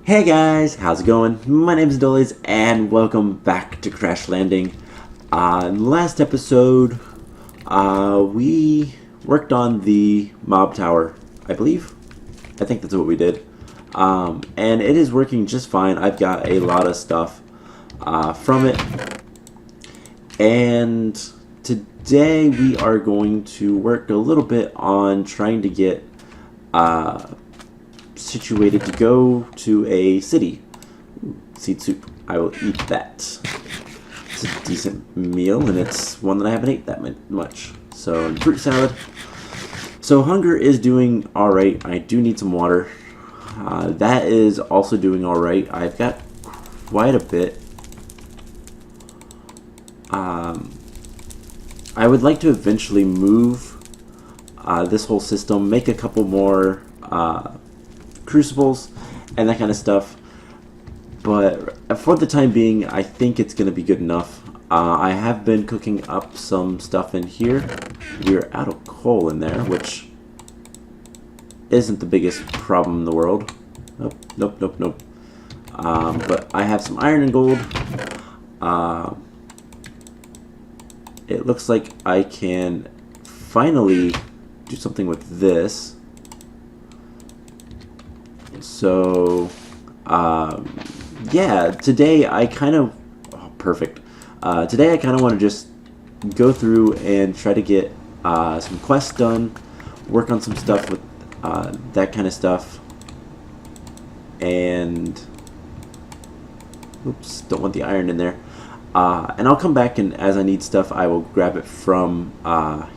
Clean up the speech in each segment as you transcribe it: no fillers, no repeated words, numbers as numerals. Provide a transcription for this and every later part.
Hey guys, how's it going? My name is Dolies and welcome back to Crash Landing. Last episode, we worked on the mob tower, I believe. I think that's what we did. And it is working just fine. I've got a lot of stuff from it. And today we are going to work a little bit on trying to get situated to go to a city. Seed soup. I will eat that. It's a decent meal, and it's one that I haven't ate that much. So, fruit salad. So, hunger is doing alright. I do need some water. That is also doing alright. I've got quite a bit. I would like to eventually move this whole system, make a couple more crucibles and that kind of stuff, but for the time being I think it's going to be good enough. I have been cooking up some stuff in here. We're out of coal in there, which isn't the biggest problem in the world. Nope. But I have some iron and gold. It looks like I can finally do something with this. So, yeah, today I kind of... Oh, perfect. Today I kind of want to just go through and try to get some quests done, work on some stuff with that kind of stuff, and... Oops, don't want the iron in there. And I'll come back, and as I need stuff, I will grab it from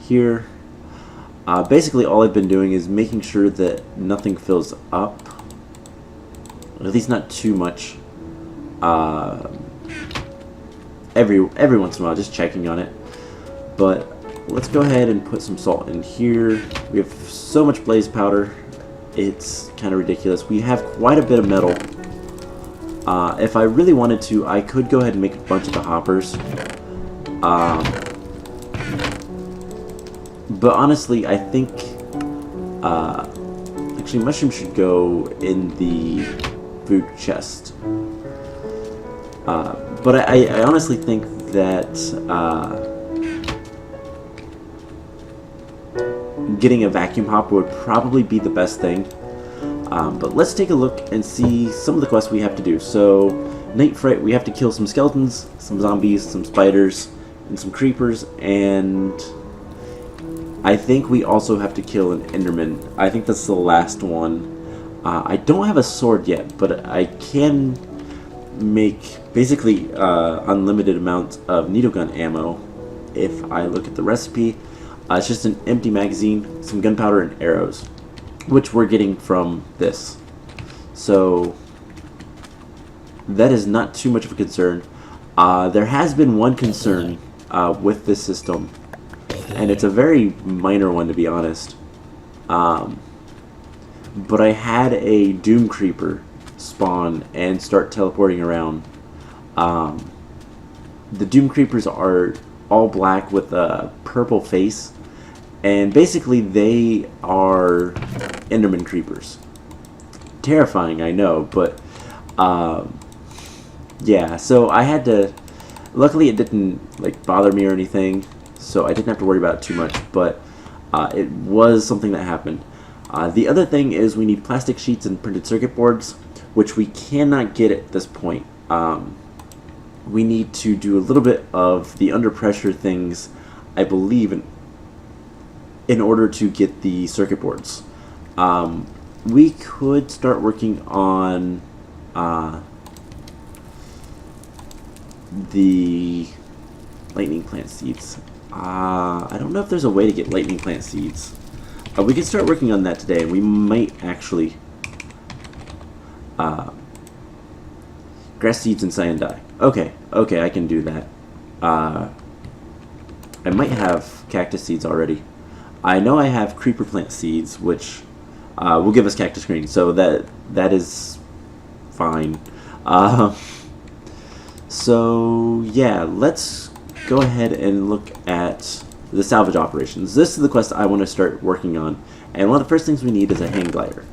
here. Basically, all I've been doing is making sure that nothing fills up. At least not too much. Every once in a while, just checking on it. But let's go ahead and put some salt in here. We have so much blaze powder. It's kind of ridiculous. We have quite a bit of metal. If I really wanted to, I could go ahead and make a bunch of the hoppers. But honestly, I think actually mushrooms should go in the food chest. But I honestly think that getting a vacuum hopper would probably be the best thing. But let's take a look and see some of the quests we have to do. So, Night Fright, we have to kill some skeletons, some zombies, some spiders, and some creepers, and I think we also have to kill an Enderman. I think that's the last one. I don't have a sword yet, but I can make basically unlimited amounts of needle gun ammo if I look at the recipe. It's just an empty magazine, some gunpowder, and arrows, which we're getting from this. So that is not too much of a concern. There has been one concern with this system, and it's a very minor one, to be honest. But I had a Doom Creeper spawn and start teleporting around. The Doom Creepers are all black with a purple face, and basically they are Enderman Creepers. Terrifying, I know, but yeah, so I had to... Luckily it didn't bother me or anything, so I didn't have to worry about it too much, but it was something that happened. The other thing is we need plastic sheets and printed circuit boards, which we cannot get at this point. We need to do a little bit of the under pressure things, I believe, in order to get the circuit boards. We could start working on the lightning plant seeds. I don't know if there's a way to get lightning plant seeds. We can start working on that today. We might actually grass seeds and cyan dye. Okay, I can do that. I might have cactus seeds already. I know I have creeper plant seeds, which will give us cactus green, so that is fine. So yeah, let's go ahead and look at the salvage operations. This is the quest I want to start working on, and one of the first things we need is a hang glider.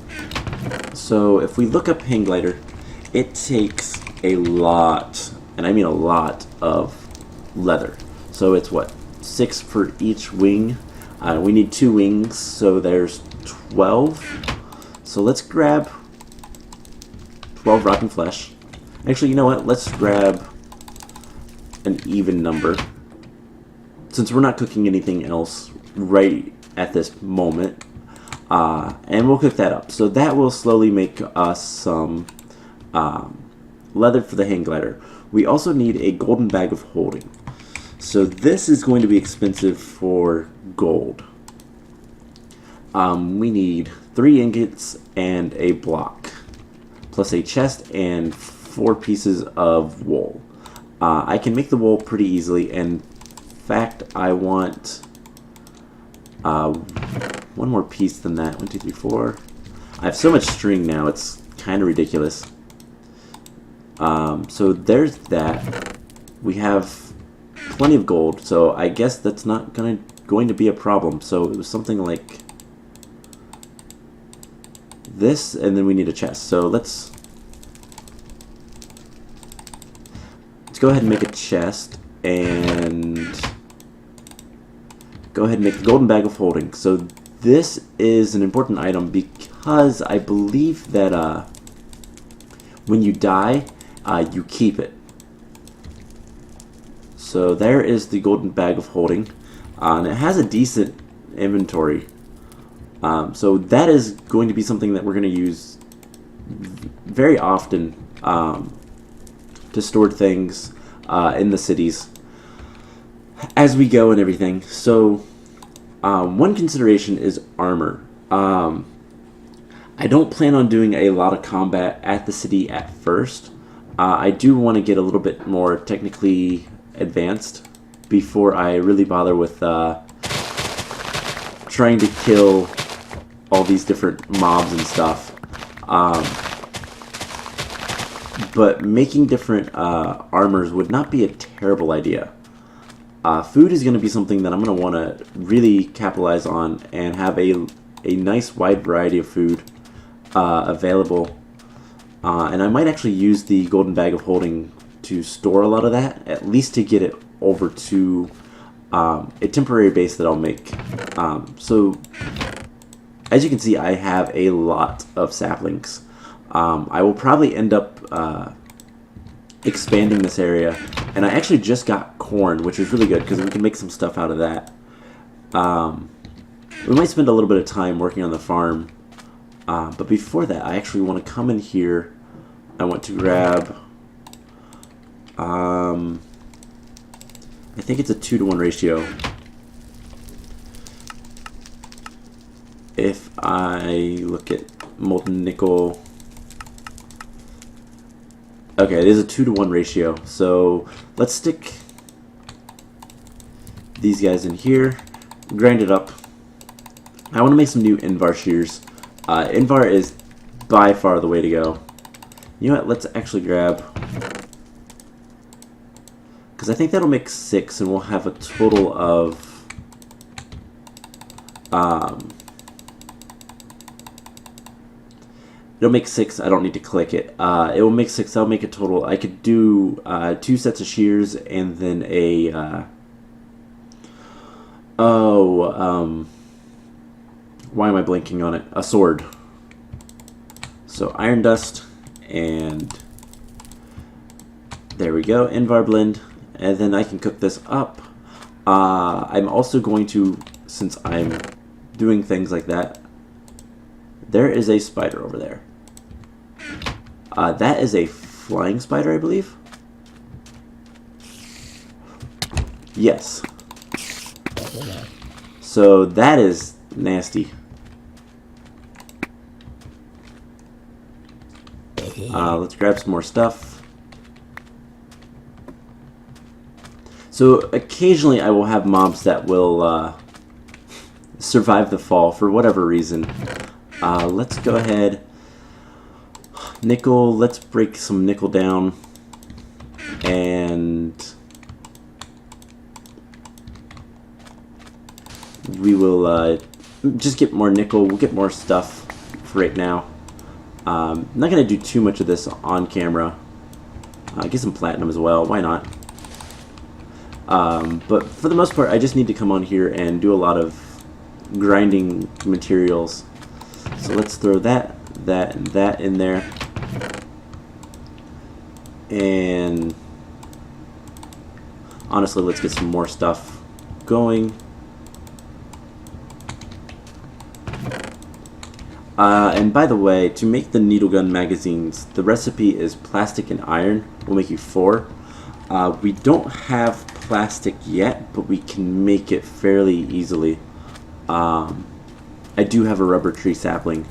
So if we look up hang glider, it takes a lot, and I mean a lot, of leather. So it's what, 6 for each wing. We need 2 wings, so there's 12. So let's grab 12 rotten flesh. Actually, you know what? Let's grab an even number, since we're not cooking anything else right at this moment. And we'll cook that up. So that will slowly make us some leather for the hang glider. We also need a golden bag of holding. So this is going to be expensive for gold. We need 3 ingots and a block, plus a chest and 4 pieces of wool. I can make the wool pretty easily, and in fact, I want one more piece than that. 1, 2, 3, 4. I have so much string now, it's kind of ridiculous. So there's that. We have plenty of gold, so I guess that's not going to be a problem. So it was something like this, and then we need a chest. So let's go ahead and make a chest, and go ahead and make the golden bag of holding. So this is an important item because I believe that when you die, you keep it. So there is the golden bag of holding, and it has a decent inventory. So that is going to be something that we're going to use very often to store things in the cities as we go and everything. So one consideration is armor. I don't plan on doing a lot of combat at the city at first. I do want to get a little bit more technically advanced before I really bother with trying to kill all these different mobs and stuff. But making different armors would not be a terrible idea. Food is going to be something that I'm going to want to really capitalize on and have a nice wide variety of food available. And I might actually use the golden bag of holding to store a lot of that, at least to get it over to a temporary base that I'll make. So as you can see, I have a lot of saplings. I will probably end up expanding this area, and I actually just got corn, which is really good because we can make some stuff out of that. We might spend a little bit of time working on the farm, but before that I actually want to come in here. I want to grab I think it's a 2-to-1 ratio. If I look at molten nickel, okay, it is a 2-to-1 ratio. So let's stick these guys in here, grind it up. I want to make some new Invar shears. Invar is by far the way to go. You know what? Let's actually grab, because I think that'll make 6, and we'll have a total of it'll make 6. I don't need to click it. It will make 6. I'll make a total. I could do 2 sets of shears and then a why am I blanking on it? A sword. So iron dust, and there we go. Invar blend, and then I can cook this up. I'm also going to, since I'm doing things like that, there is a spider over there. That is a flying spider, I believe. Yes. So that is nasty. Let's grab some more stuff. So occasionally I will have mobs that will survive the fall for whatever reason. Let's go ahead. Nickel, let's break some nickel down. And we will just get more nickel. We'll get more stuff for right now. I'm not going to do too much of this on camera. Get some platinum as well, why not? But for the most part, I just need to come on here and do a lot of grinding materials. So let's throw that, and that in there. And honestly, let's get some more stuff going. And by the way, to make the needle gun magazines, the recipe is plastic and iron. We'll make you 4. We don't have plastic yet, but we can make it fairly easily. I do have a rubber tree sapling,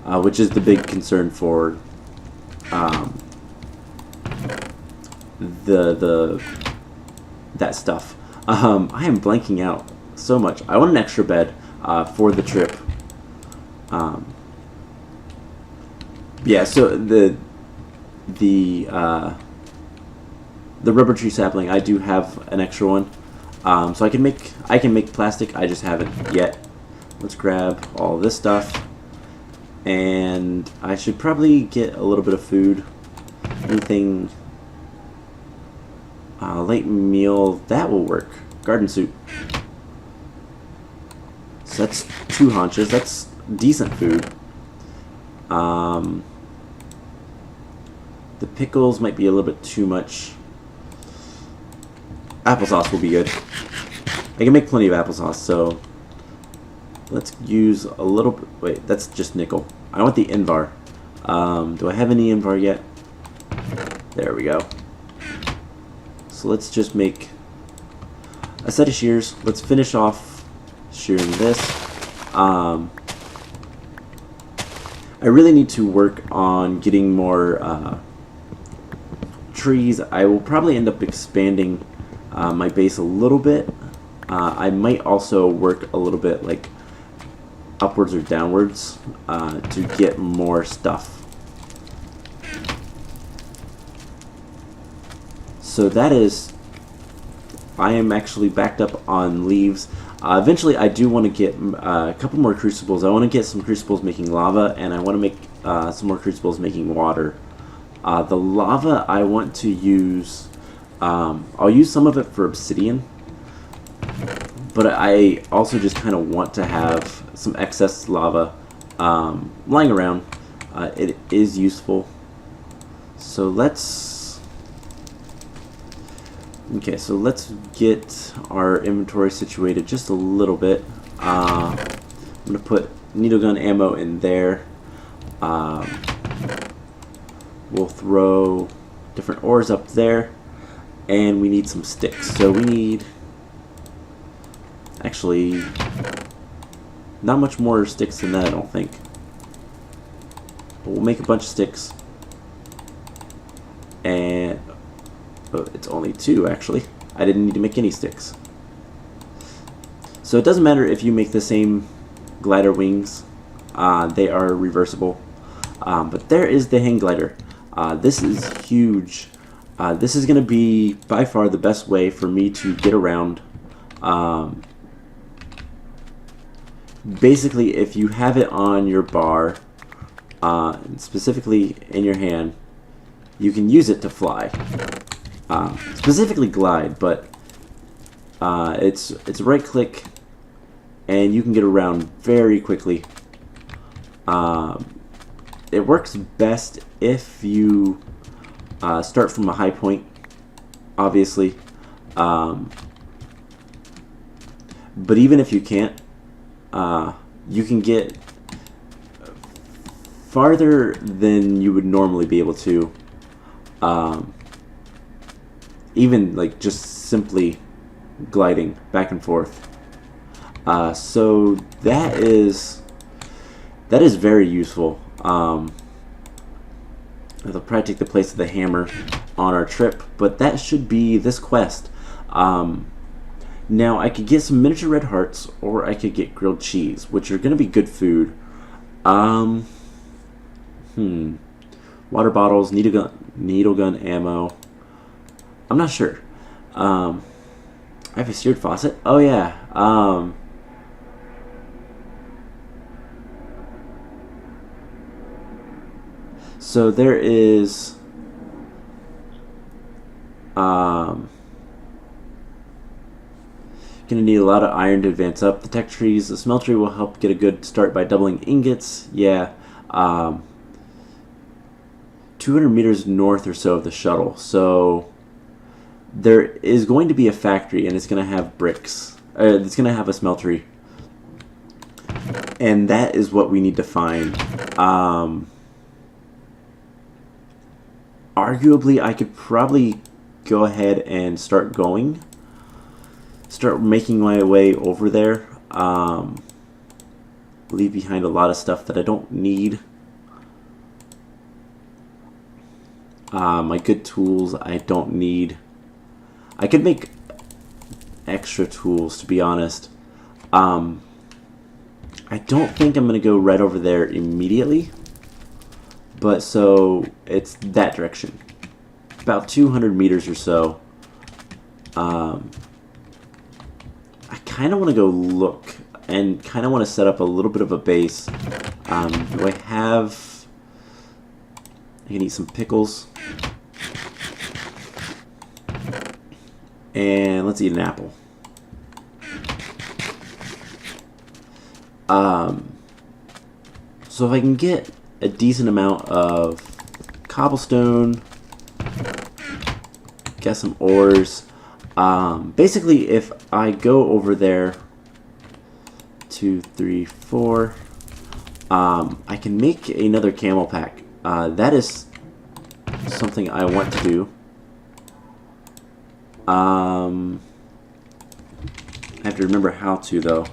which is the big concern for that stuff. I am blanking out so much. I want an extra bed for the trip. Yeah, so the rubber tree sapling, I do have an extra one, so I can make plastic. I just haven't yet. Let's grab all this stuff, and I should probably get a little bit of food. Anything late meal, that will work. Garden soup. So that's 2 haunches. That's decent food. The pickles might be a little bit too much. Applesauce will be good. I can make plenty of applesauce, so let's use a little bit. Wait, that's just nickel. I want the Invar. Do I have any Invar yet? There we go. So let's just make a set of shears. Let's finish off shearing this. I really need to work on getting more trees. I will probably end up expanding my base a little bit. I might also work a little bit like upwards or downwards to get more stuff. So that is, I am actually backed up on leaves. Eventually I do want to get a couple more crucibles. I want to get some crucibles making lava, and I want to make some more crucibles making water. The lava I want to use, I'll use some of it for obsidian, but I also just kind of want to have some excess lava lying around. It is useful. So let's get our inventory situated just a little bit. I'm going to put needle gun ammo in there. We'll throw different ores up there, and we need some sticks. So we need, actually, not much more sticks than that, I don't think. But we'll make a bunch of sticks. And oh, it's only 2 actually. I didn't need to make any sticks. So it doesn't matter if you make the same glider wings. They are reversible. But there is the hang glider. This is huge. This is going to be by far the best way for me to get around. Basically, if you have it on your bar, specifically in your hand, you can use it to fly. Specifically glide, but it's right click, and you can get around very quickly. It works best if you start from a high point, obviously. But even if you can't, you can get farther than you would normally be able to. Even like just simply gliding back and forth. So that is very useful. It'll probably take the place of the hammer on our trip, but that should be this quest. Now I could get some miniature red hearts, or I could get grilled cheese, which are going to be good food. Water bottles, needle gun ammo. I'm not sure. I have a seared faucet. Oh yeah. So there is gonna need a lot of iron to advance up the tech trees. The smeltery will help get a good start by doubling ingots. Yeah, 200 meters north or so of the shuttle. So there is going to be a factory, and it's going to have bricks. It's going to have a smeltery, and that is what we need to find. Arguably, I could probably go ahead and start making my way over there. Leave behind a lot of stuff that I don't need. My good tools I don't need. I could make extra tools, to be honest. I don't think I'm going to go right over there immediately. But so it's that direction. About 200 meters or so. I kind of want to go look and kind of want to set up a little bit of a base. Do I have... I can eat some pickles. And let's eat an apple. So if I can get a decent amount of cobblestone, get some ores. Basically, if I go over there, 2, 3, 4, I can make another camel pack. That is something I want to do. I have to remember how to, though.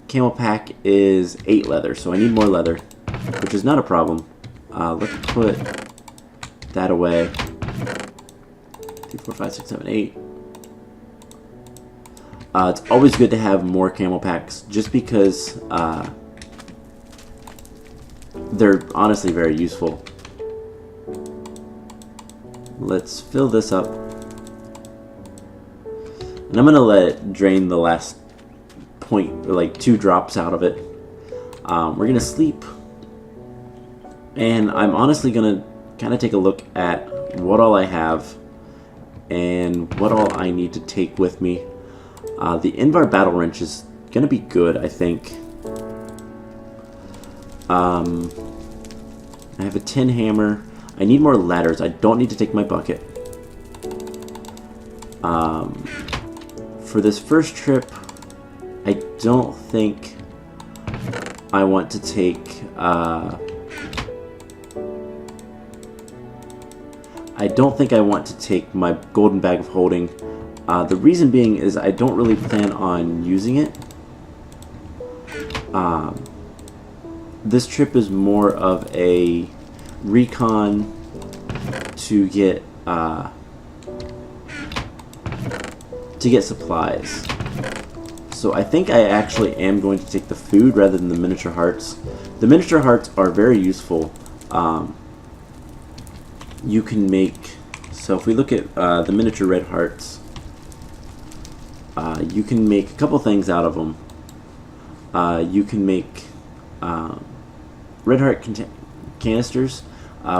Camel pack is 8 leather, so I need more leather, which is not a problem. Let's put that away. 2, 4, 5, 6, 7, 8. It's always good to have more camel packs, just because they're honestly very useful. Let's fill this up. And I'm going to let it drain the last point, or like 2 drops out of it. We're going to sleep. And I'm honestly going to kind of take a look at what all I have and what all I need to take with me. The Invar battle wrench is going to be good, I think. I have a tin hammer. I need more ladders. I don't need to take my bucket. For this first trip, I don't think I want to take... I don't think I want to take my golden bag of holding. The reason being is I don't really plan on using it. This trip is more of a recon to get supplies. So I think I actually am going to take the food rather than the miniature hearts. The miniature hearts are very useful. You can make, so if we look at the miniature red hearts, you can make a couple things out of them. You can make red heart canisters,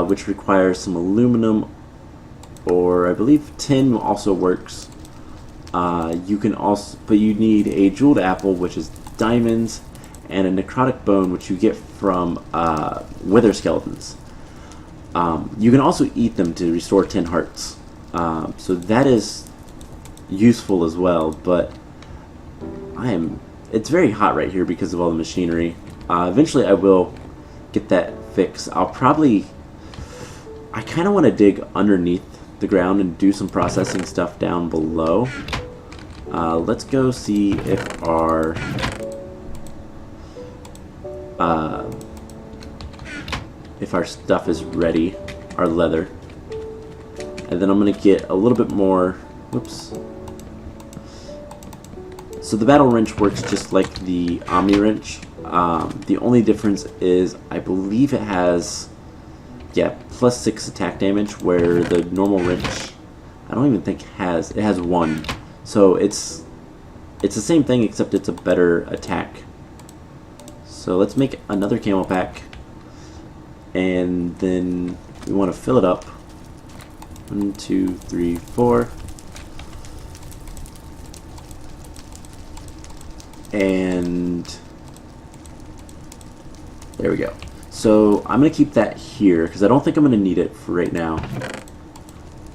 which requires some aluminum, or I believe tin also works. You can also, but you need a jeweled apple, which is diamonds, and a necrotic bone, which you get from wither skeletons. You can also eat them to restore 10 hearts. So that is useful as well, but it's very hot right here because of all the machinery. Eventually I will get that fixed. I kind of want to dig underneath the ground and do some processing stuff down below. Let's go see if our stuff is ready, our leather. And then I'm going to get a little bit more, whoops. So the battle wrench works just like the Omni wrench. The only difference is I believe it has, yeah, +6 attack damage, where the normal wrench, I don't even think it has 1. So it's the same thing, except it's a better attack. So let's make another camel pack. and then we want to fill it up. 1, 2, 3, 4. And there we go. So I'm going to keep that here because I don't think I'm going to need it for right now.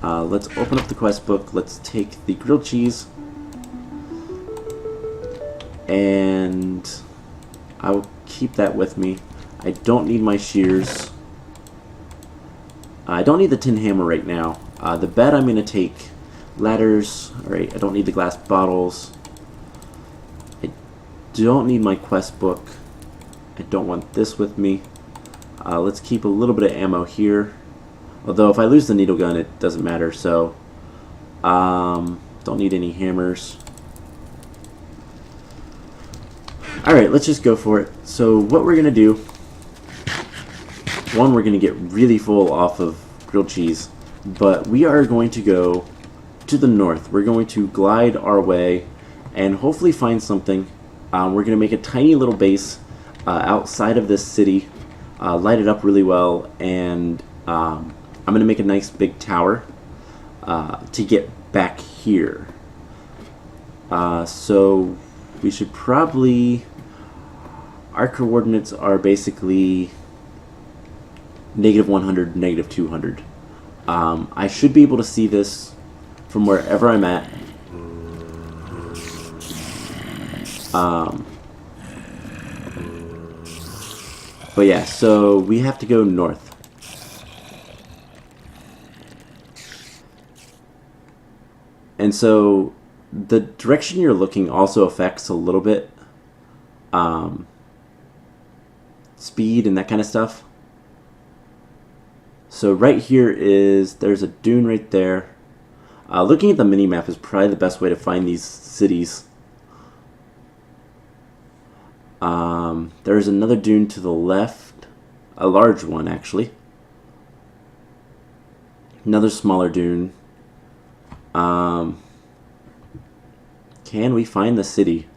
Let's open up the quest book. Let's take the grilled cheese. And I will keep that with me. I don't need my shears. I don't need the tin hammer right now. The bed I'm going to take. Ladders. Alright, I don't need the glass bottles. I don't need my quest book. I don't want this with me. Let's keep a little bit of ammo here. Although if I lose the needle gun, it doesn't matter. So, don't need any hammers. Alright, let's just go for it. So what we're going to do, one, we're going to get really full off of grilled cheese, but we are going to go to the north. We're going to glide our way and hopefully find something. We're going to make a tiny little base outside of this city, light it up really well, and I'm going to make a nice big tower to get back here. So we should probably... Our coordinates are basically -100, -200. I should be able to see this from wherever I'm at. But yeah, so we have to go north. And so the direction you're looking also affects a little bit speed and that kind of stuff. So right here there's a dune right there. Looking at the mini-map is probably the best way to find these cities. There's another dune to the left, a large one actually. Another smaller dune. Can we find the city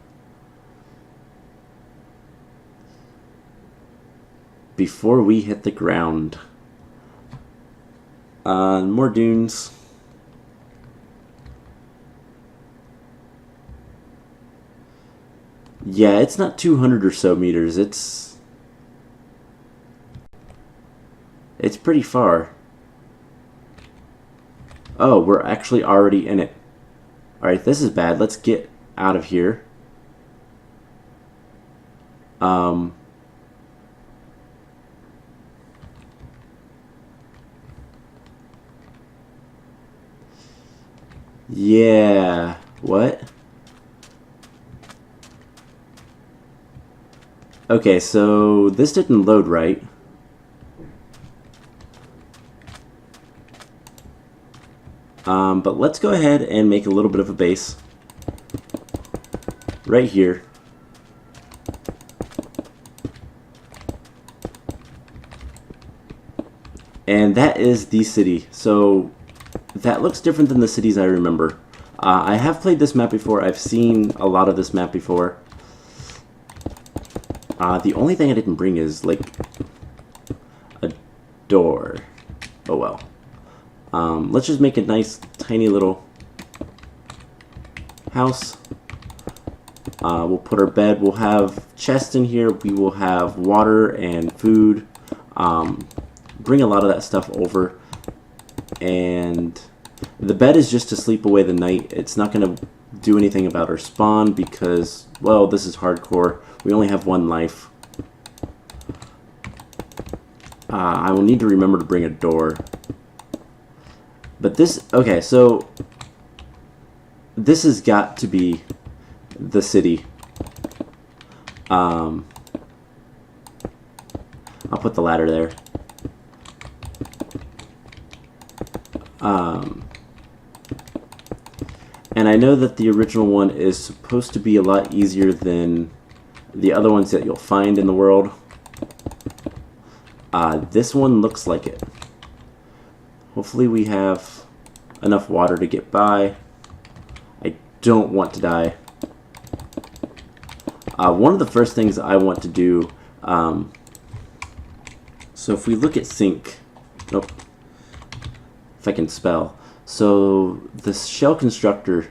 before we hit the ground? More dunes. Yeah, it's not 200 or so meters. It's pretty far. Oh, we're actually already in it. Alright, this is bad. Let's get out of here. Yeah. What? Okay, so this didn't load right. But let's go ahead and make a little bit of a base right here. And that is the city. So that looks different than the cities I remember. I have played this map before. I've seen a lot of this map before. The only thing I didn't bring is, like, a door. Oh well. Let's just make a nice, tiny little house. We'll put our bed. We'll have chests in here. We will have water and food. Bring a lot of that stuff over. And the bed is just to sleep away the night. It's not going to do anything about our spawn because, well, this is hardcore. We only have one life. I will need to remember to bring a door. But this, okay, so this has got to be the city. I'll put the ladder there. And I know that the original one is supposed to be a lot easier than the other ones that you'll find in the world. This one looks like it. Hopefully we have enough water to get by. I don't want to die. One of the first things I want to do, So if we look at sync, nope, if I can spell. So the shell constructor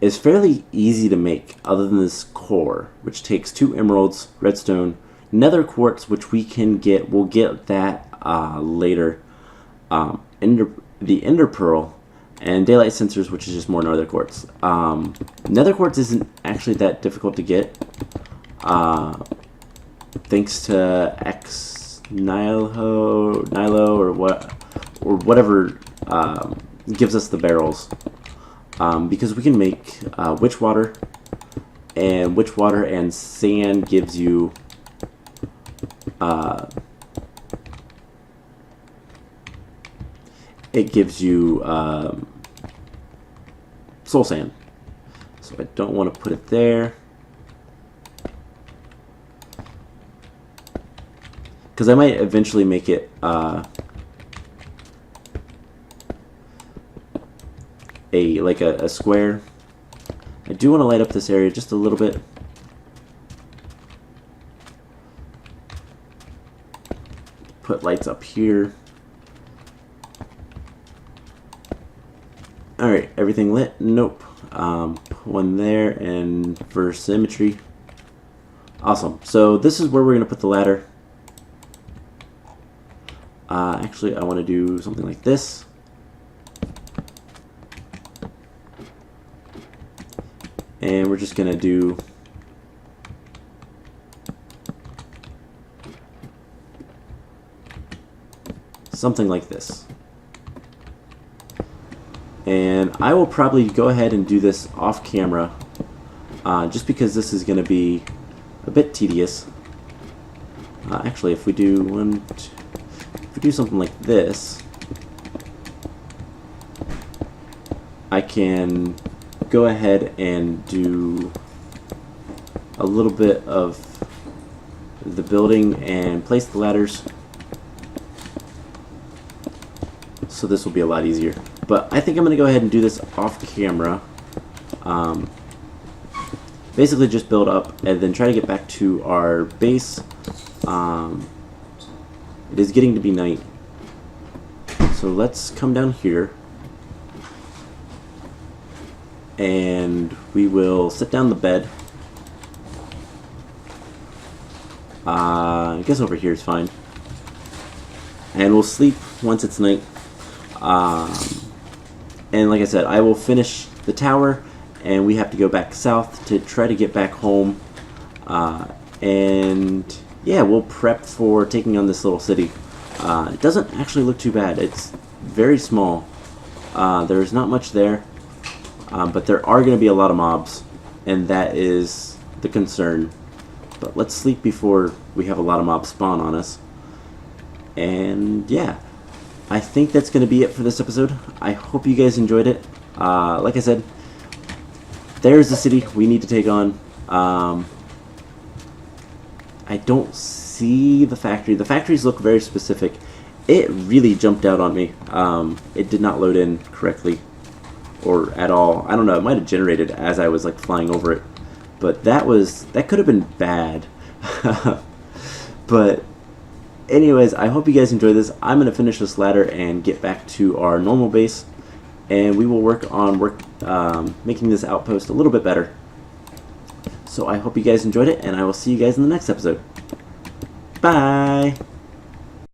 is fairly easy to make other than this core, which takes 2 emeralds, redstone, nether quartz, which we'll get that later, the ender pearl, and daylight sensors, which is just more nether quartz. Nether quartz isn't actually that difficult to get, thanks to Nilo or whatever gives us the barrels, because we can make witch water and sand gives you soul sand. So I don't want to put it there, because I might eventually make it a square. I do want to light up this area just a little bit. Put lights up here. Alright, everything lit? Nope. Put one there, and for symmetry. Awesome. So this is where we're going to put the ladder. Actually, I want to do something like this. And we're just going to do something like this. And I will probably go ahead and do this off camera, just because this is going to be a bit tedious. Actually, if we do something like this, I can go ahead and do a little bit of the building and place the ladders. So this will be a lot easier. But I think I'm going to go ahead and do this off camera. Basically just build up and then try to get back to our base. It is getting to be night. So let's come down here. And we will sit down the bed. I guess over here is fine. And we'll sleep once it's night. And like I said, I will finish the tower, and we have to go back south to try to get back home. And yeah, we'll prep for taking on this little city. It doesn't actually look too bad. It's very small. There's not much there, but there are going to be a lot of mobs, and that is the concern. But let's sleep before we have a lot of mobs spawn on us. And yeah, I think that's going to be it for this episode. I hope you guys enjoyed it. Like I said, there's the city we need to take on. I don't see the factory. The factories look very specific. It really jumped out on me. It did not load in correctly or at all. I don't know. It might have generated as I was like flying over it, but that could have been bad. But anyways, I hope you guys enjoy this. I'm going to finish this ladder and get back to our normal base, and we will work on making this outpost a little bit better. So I hope you guys enjoyed it, and I will see you guys in the next episode. Bye!